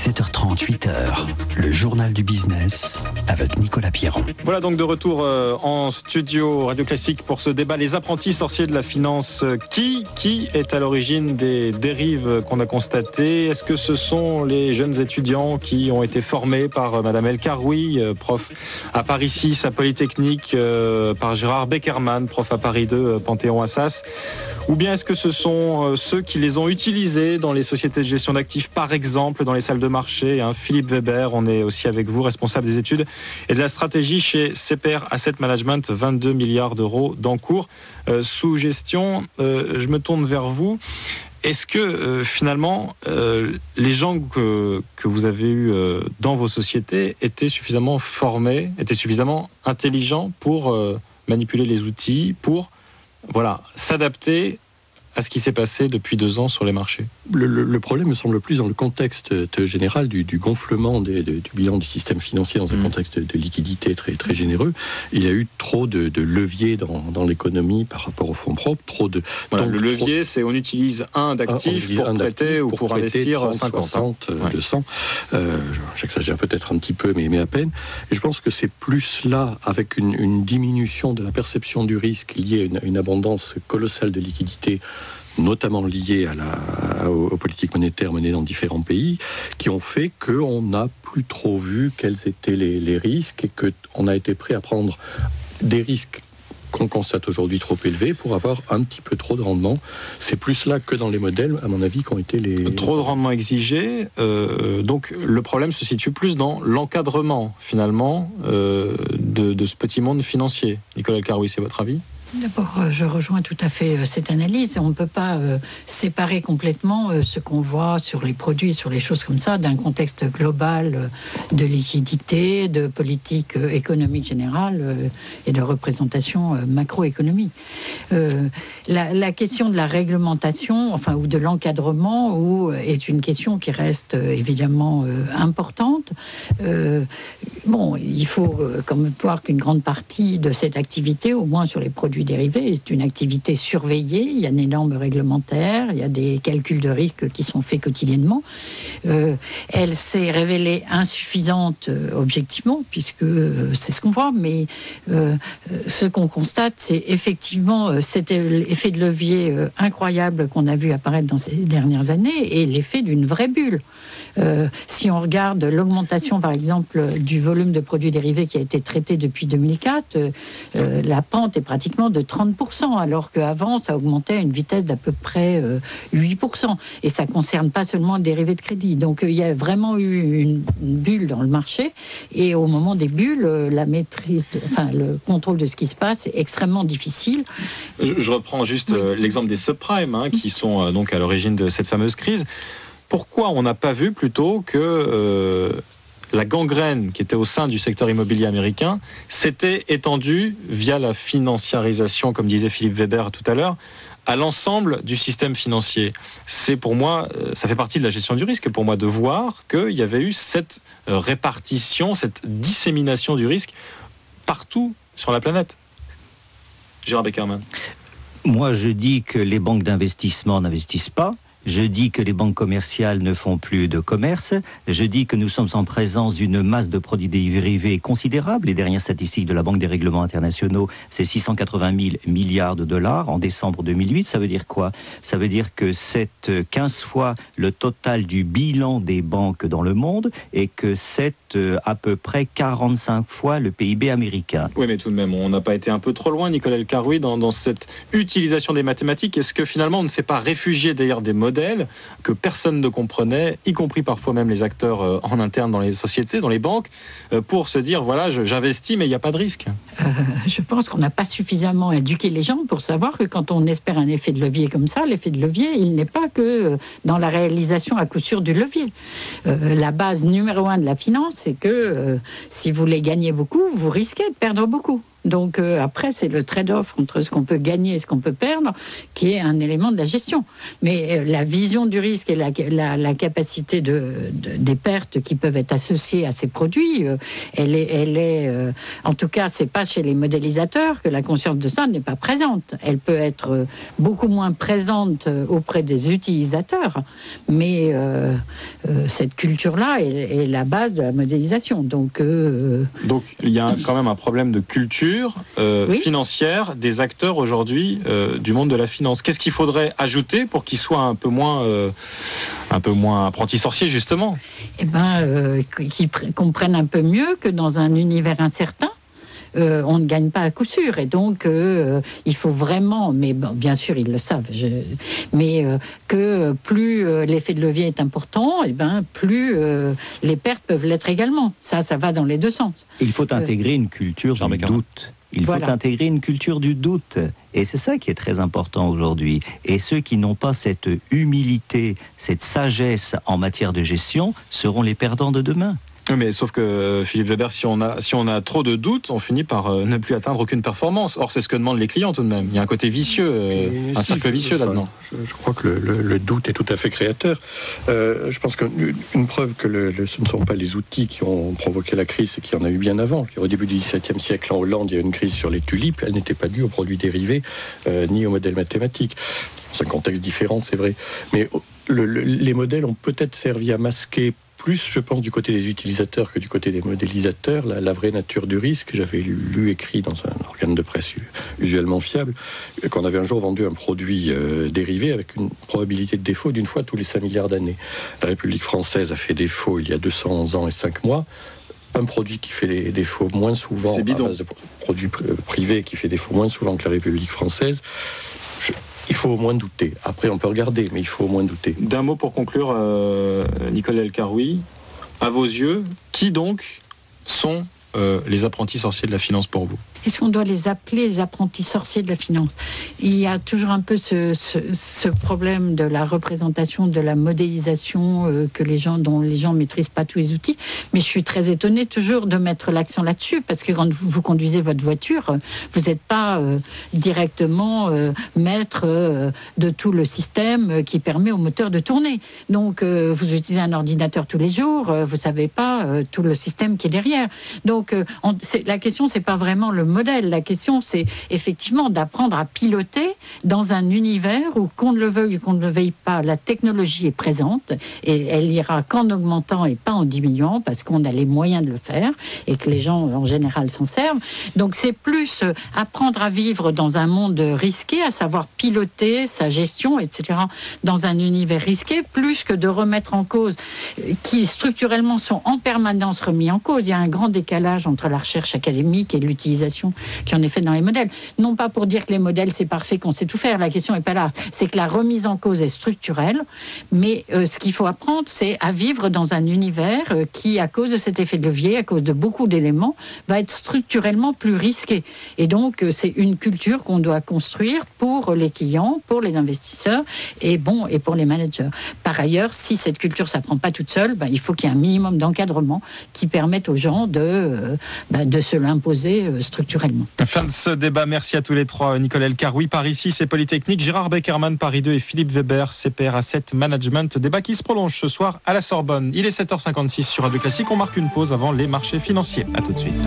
7h30, 8h, le journal du business avec Nicolas Pierron. Voilà donc de retour en studio Radio Classique pour ce débat. Les apprentis sorciers de la finance, qui est à l'origine des dérives qu'on a constatées? Est-ce que ce sont les jeunes étudiants qui ont été formés par Madame El Karoui, prof à Paris 6 à Polytechnique, par Gérard Beckerman, prof à Paris 2, Panthéon-Assas? Ou bien est-ce que ce sont ceux qui les ont utilisés dans les sociétés de gestion d'actifs, par exemple dans les salles de marché, hein? Philippe Weber, on est aussi avec vous, responsable des études et de la stratégie chez CPR Asset Management, 22 milliards d'euros d'encours sous gestion. Je me tourne vers vous. Est-ce que finalement les gens que vous avez eus dans vos sociétés étaient suffisamment formés, étaient suffisamment intelligents pour manipuler les outils, pour s'adapter à ce qui s'est passé depuis 2 ans sur les marchés? Le problème me semble plus dans le contexte général du gonflement du bilan du système financier dans un contexte de liquidité très, très généreux. Il y a eu trop de leviers dans l'économie par rapport aux fonds propres. Le levier, c'est on utilise un d'actifs pour prêter ou pour investir 30, 50, 60, 200. J'exagère peut-être un petit peu, mais à peine. Et je pense que c'est plus là, avec une diminution de la perception du risque liée à une abondance colossale de liquidités, notamment liées aux politiques monétaires menées dans différents pays, qui ont fait qu'on n'a plus trop vu quels étaient les risques et qu'on a été prêt à prendre des risques qu'on constate aujourd'hui trop élevés pour avoir un petit peu trop de rendement. C'est plus là que dans les modèles, à mon avis, qu'ont été les... Trop de rendement exigé. Donc le problème se situe plus dans l'encadrement, finalement, de ce petit monde financier. Nicolas El Karoui, c'est votre avis ? D'abord, je rejoins tout à fait cette analyse. On ne peut pas séparer complètement ce qu'on voit sur les produits, sur les choses comme ça, d'un contexte global de liquidité, de politique économique générale et de représentation macroéconomique. La question de la réglementation, ou de l'encadrement, est une question qui reste évidemment importante. Il faut quand même voir qu'une grande partie de cette activité, au moins sur les produits dérivés, est une activité surveillée. Il y a une énorme réglementaire, il y a des calculs de risque qui sont faits quotidiennement. Elle s'est révélée insuffisante objectivement, puisque c'est ce qu'on voit, mais ce qu'on constate, c'est effectivement cet effet de levier incroyable qu'on a vu apparaître dans ces dernières années et l'effet d'une vraie bulle. Si on regarde l'augmentation, par exemple, du volume de produits dérivés qui a été traité depuis 2004, la pente est pratiquement de 30%, alors qu'avant, ça augmentait à une vitesse d'à peu près 8%. Et ça ne concerne pas seulement les dérivés de crédit. Donc, il y a vraiment eu une bulle dans le marché. Et au moment des bulles, la maîtrise, le contrôle de ce qui se passe est extrêmement difficile. Je reprends juste l'exemple des subprimes, qui sont donc à l'origine de cette fameuse crise. Pourquoi on n'a pas vu plutôt que la gangrène qui était au sein du secteur immobilier américain s'était étendue via la financiarisation, comme disait Philippe Weber tout à l'heure, à l'ensemble du système financier? C'est pour moi, ça fait partie de la gestion du risque pour moi de voir qu'il y avait eu cette répartition, cette dissémination du risque partout sur la planète. Gérard Beckerman. Moi, je dis que les banques d'investissement n'investissent pas. Je dis que les banques commerciales ne font plus de commerce. Je dis que nous sommes en présence d'une masse de produits dérivés considérable. Les dernières statistiques de la Banque des règlements internationaux, c'est 680 000 milliards de dollars en décembre 2008. Ça veut dire quoi? Ça veut dire que c'est 15 fois le total du bilan des banques dans le monde et que c'est à peu près 45 fois le PIB américain. Oui, mais tout de même, on n'a pas été un peu trop loin, Nicolas El Karoui, dans cette utilisation des mathématiques. Est-ce que finalement, on ne s'est pas réfugié derrière des modèles que personne ne comprenait, y compris parfois même les acteurs en interne dans les sociétés, dans les banques, pour se dire, voilà, j'investis, mais il n'y a pas de risque? Je pense qu'on n'a pas suffisamment éduqué les gens pour savoir que quand on espère un effet de levier comme ça, l'effet de levier, il n'est pas que dans la réalisation à coup sûr du levier. La base numéro 1 de la finance, c'est que si vous voulez gagner beaucoup, vous risquez de perdre beaucoup. Donc après, c'est le trade-off entre ce qu'on peut gagner et ce qu'on peut perdre qui est un élément de la gestion. Mais la vision du risque et la capacité des pertes qui peuvent être associées à ces produits, elle est en tout cas, c'est pas chez les modélisateurs que la conscience de ça n'est pas présente. Elle peut être beaucoup moins présente auprès des utilisateurs, mais cette culture-là est la base de la modélisation. Donc il y a quand même un problème de culture oui. financière des acteurs aujourd'hui du monde de la finance. Qu'est-ce qu'il faudrait ajouter pour qu'ils soient un peu moins apprentis sorciers, justement ? Eh ben, qu'ils comprennent un peu mieux que dans un univers incertain, on ne gagne pas à coup sûr. Et donc, il faut vraiment, mais bon, bien sûr, ils le savent, mais que plus l'effet de levier est important, et ben, plus les pertes peuvent l'être également. Ça va dans les deux sens. Il faut intégrer une culture du doute. Il faut intégrer une culture du doute. Et c'est ça qui est très important aujourd'hui. Et ceux qui n'ont pas cette humilité, cette sagesse en matière de gestion seront les perdants de demain. Oui, mais sauf que Philippe Weber, si on a trop de doutes, on finit par ne plus atteindre aucune performance. Or, c'est ce que demandent les clients tout de même. Il y a un côté vicieux, un cercle vicieux là-dedans. Je crois que le doute est tout à fait créateur. Je pense qu'une preuve que ce ne sont pas les outils qui ont provoqué la crise, c'est qu'il y en a eu bien avant. Au début du XVIIe siècle, en Hollande, il y a eu une crise sur les tulipes. Elle n'était pas due aux produits dérivés, ni aux modèles mathématiques. C'est un contexte différent, c'est vrai. Mais les modèles ont peut-être servi à masquer plus, je pense, du côté des utilisateurs que du côté des modélisateurs, la vraie nature du risque. J'avais écrit dans un organe de presse usuellement fiable, qu'on avait un jour vendu un produit dérivé avec une probabilité de défaut d'une fois tous les 5 milliards d'années. La République française a fait défaut il y a 200 ans et 5 mois. Un produit qui fait des défauts moins souvent, à base de produits privés qui fait défaut moins souvent que la République française. Il faut au moins douter. Après, on peut regarder, mais il faut au moins douter. D'un mot pour conclure, Nicolas El-Karoui, à vos yeux, qui donc sont les apprentis sorciers de la finance pour vous ? Est-ce qu'on doit les appeler les apprentis sorciers de la finance ? Il y a toujours un peu ce problème de la représentation, de la modélisation dont les gens ne maîtrisent pas tous les outils. Mais je suis très étonnée toujours de mettre l'accent là-dessus, parce que quand vous conduisez votre voiture, vous n'êtes pas directement maître de tout le système qui permet au moteur de tourner. Donc, vous utilisez un ordinateur tous les jours, vous ne savez pas tout le système qui est derrière. Donc, la question, c'est pas vraiment le modèle. La question, c'est effectivement d'apprendre à piloter dans un univers où, qu'on ne le veuille ou qu'on ne le veuille pas, la technologie est présente et elle ira qu'en augmentant et pas en diminuant parce qu'on a les moyens de le faire et que les gens, en général, s'en servent. Donc, c'est plus apprendre à vivre dans un monde risqué, à savoir piloter sa gestion, etc., dans un univers risqué, plus que de remettre en cause, qui structurellement sont en permanence remis en cause. Il y a un grand décalage entre la recherche académique et l'utilisation qui en est faite dans les modèles. Non pas pour dire que les modèles, c'est parfait, qu'on sait tout faire. La question n'est pas là. C'est que la remise en cause est structurelle. Mais ce qu'il faut apprendre, c'est à vivre dans un univers qui, à cause de cet effet de levier, à cause de beaucoup d'éléments, va être structurellement plus risqué. Et donc, c'est une culture qu'on doit construire pour les clients, pour les investisseurs et pour les managers. Par ailleurs, si cette culture ne s'apprend pas toute seule, il faut qu'il y ait un minimum d'encadrement qui permette aux gens de se l'imposer structurellement. Fin de ce débat. Merci à tous les trois. Nicolas El-Karoui, Paris 6 et Polytechnique, Gérard Beckerman, Paris 2 et Philippe Weber, CPR Asset Management. Débat qui se prolonge ce soir à la Sorbonne. Il est 7h56 sur Radio Classique. On marque une pause avant les marchés financiers. À tout de suite.